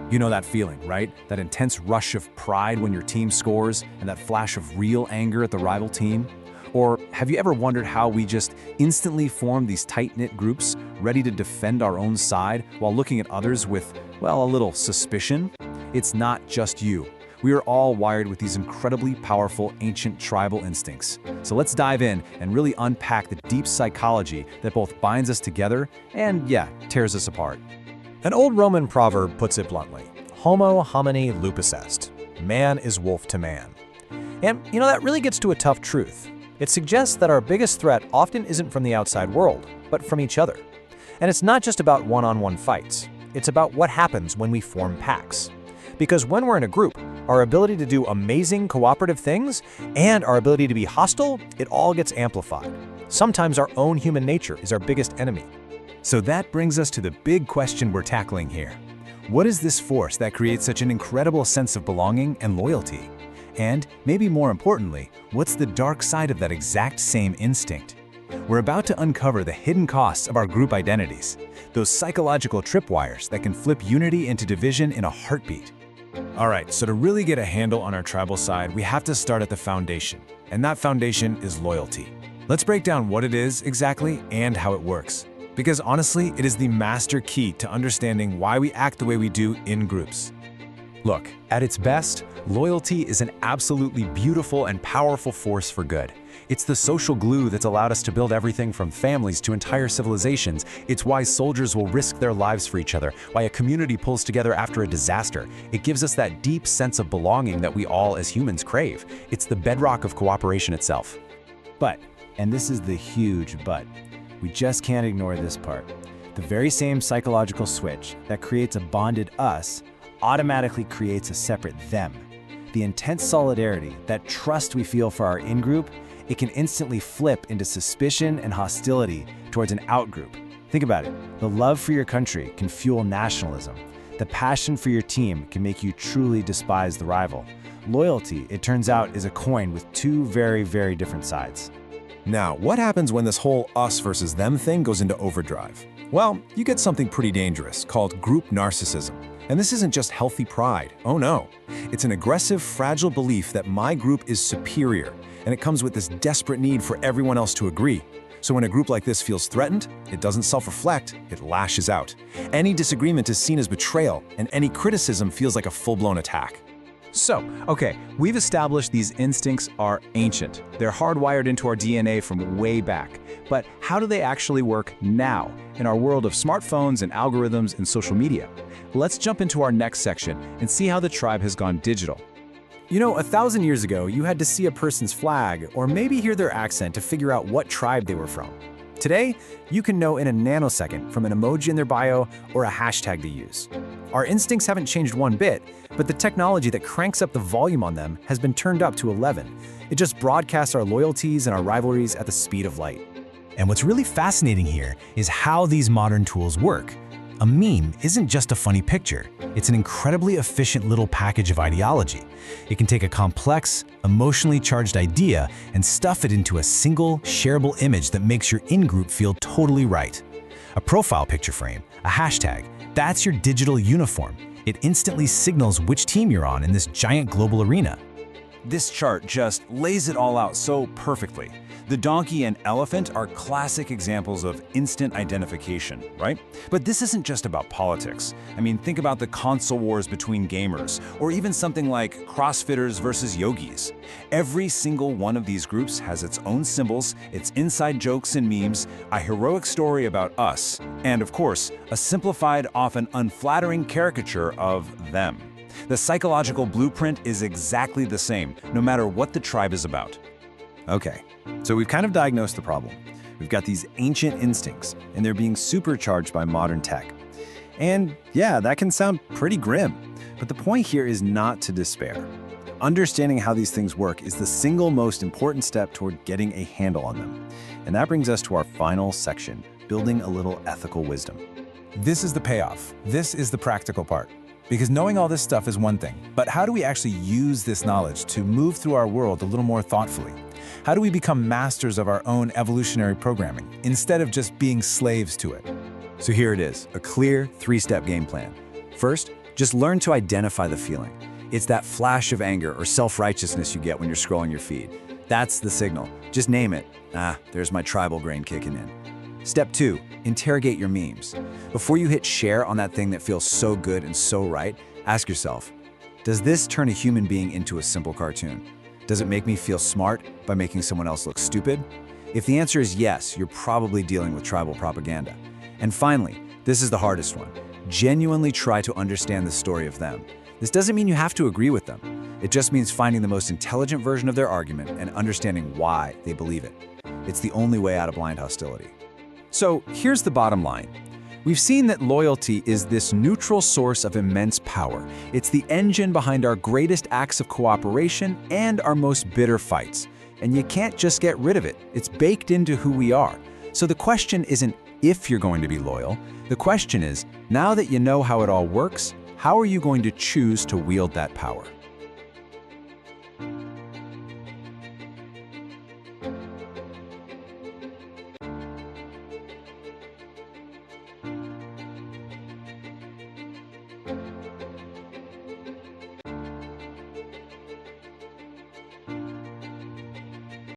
You know that feeling, right? That intense rush of pride when your team scores and that flash of real anger at the rival team? Or have you ever wondered how we just instantly form these tight-knit groups, ready to defend our own side while looking at others with, well, a little suspicion? It's not just you. We are all wired with these incredibly powerful ancient tribal instincts. So let's dive in and really unpack the deep psychology that both binds us together and, yeah, tears us apart. An old Roman proverb puts it bluntly, homo homini lupus est, man is wolf to man. And, that really gets to a tough truth. It suggests that our biggest threat often isn't from the outside world, but from each other. And it's not just about one-on-one fights. It's about what happens when we form packs. Because when we're in a group, our ability to do amazing cooperative things and our ability to be hostile, it all gets amplified. Sometimes our own human nature is our biggest enemy. So that brings us to the big question we're tackling here. What is this force that creates such an incredible sense of belonging and loyalty? And, maybe more importantly, what's the dark side of that exact same instinct? We're about to uncover the hidden costs of our group identities, those psychological tripwires that can flip unity into division in a heartbeat. All right, so to really get a handle on our tribal side, we have to start at the foundation, and that foundation is loyalty. Let's break down what it is exactly and how it works. Because honestly, it is the master key to understanding why we act the way we do in groups. Look, at its best, loyalty is an absolutely beautiful and powerful force for good. It's the social glue that's allowed us to build everything from families to entire civilizations. It's why soldiers will risk their lives for each other, why a community pulls together after a disaster. It gives us that deep sense of belonging that we all as humans crave. It's the bedrock of cooperation itself. But, and this is the huge but, we just can't ignore this part. The very same psychological switch that creates a bonded us automatically creates a separate them. The intense solidarity, that trust we feel for our in-group, it can instantly flip into suspicion and hostility towards an out-group. Think about it. The love for your country can fuel nationalism. The passion for your team can make you truly despise the rival. Loyalty, it turns out, is a coin with two very, very different sides. Now, what happens when this whole us versus them thing goes into overdrive? Well, you get something pretty dangerous called group narcissism. And this isn't just healthy pride. Oh no. It's an aggressive, fragile belief that my group is superior, and it comes with this desperate need for everyone else to agree. So when a group like this feels threatened, it doesn't self-reflect, it lashes out. Any disagreement is seen as betrayal, and any criticism feels like a full-blown attack. So, okay, we've established these instincts are ancient. They're hardwired into our DNA from way back. But how do they actually work now, in our world of smartphones and algorithms and social media? Let's jump into our next section and see how the tribe has gone digital. 1,000 years ago, you had to see a person's flag or maybe hear their accent to figure out what tribe they were from. Today, you can know in a nanosecond from an emoji in their bio or a hashtag they use. Our instincts haven't changed one bit, but the technology that cranks up the volume on them has been turned up to 11. It just broadcasts our loyalties and our rivalries at the speed of light. And what's really fascinating here is how these modern tools work. A meme isn't just a funny picture. It's an incredibly efficient little package of ideology. It can take a complex, emotionally charged idea and stuff it into a single, shareable image that makes your in-group feel totally right. A profile picture frame, a hashtag, that's your digital uniform. It instantly signals which team you're on in this giant global arena. This chart just lays it all out so perfectly. The donkey and elephant are classic examples of instant identification, right? But this isn't just about politics. I mean, think about the console wars between gamers, or even something like CrossFitters versus yogis. Every single one of these groups has its own symbols, its inside jokes and memes, a heroic story about us, and of course, a simplified, often unflattering caricature of them. The psychological blueprint is exactly the same, no matter what the tribe is about. Okay, so we've kind of diagnosed the problem. We've got these ancient instincts, and they're being supercharged by modern tech. And yeah, that can sound pretty grim, but the point here is not to despair. Understanding how these things work is the single most important step toward getting a handle on them. And that brings us to our final section, building a little ethical wisdom. This is the payoff. This is the practical part. Because knowing all this stuff is one thing, but how do we actually use this knowledge to move through our world a little more thoughtfully? How do we become masters of our own evolutionary programming, instead of just being slaves to it? So here it is, a clear 3-step game plan. First, Just learn to identify the feeling. It's that flash of anger or self-righteousness you get when you're scrolling your feed. That's the signal. Just name it. There's my tribal brain kicking in. Step 2, interrogate your memes. Before you hit share on that thing that feels so good and so right, ask yourself, does this turn a human being into a simple cartoon? Does it make me feel smart by making someone else look stupid? If the answer is yes, you're probably dealing with tribal propaganda. And finally, this is the hardest one. Genuinely try to understand the story of them. This doesn't mean you have to agree with them. It just means finding the most intelligent version of their argument and understanding why they believe it. It's the only way out of blind hostility. So here's the bottom line. We've seen that loyalty is this neutral source of immense power. It's the engine behind our greatest acts of cooperation and our most bitter fights. And you can't just get rid of it. It's baked into who we are. So the question isn't if you're going to be loyal. The question is, now that you know how it all works, how are you going to choose to wield that power?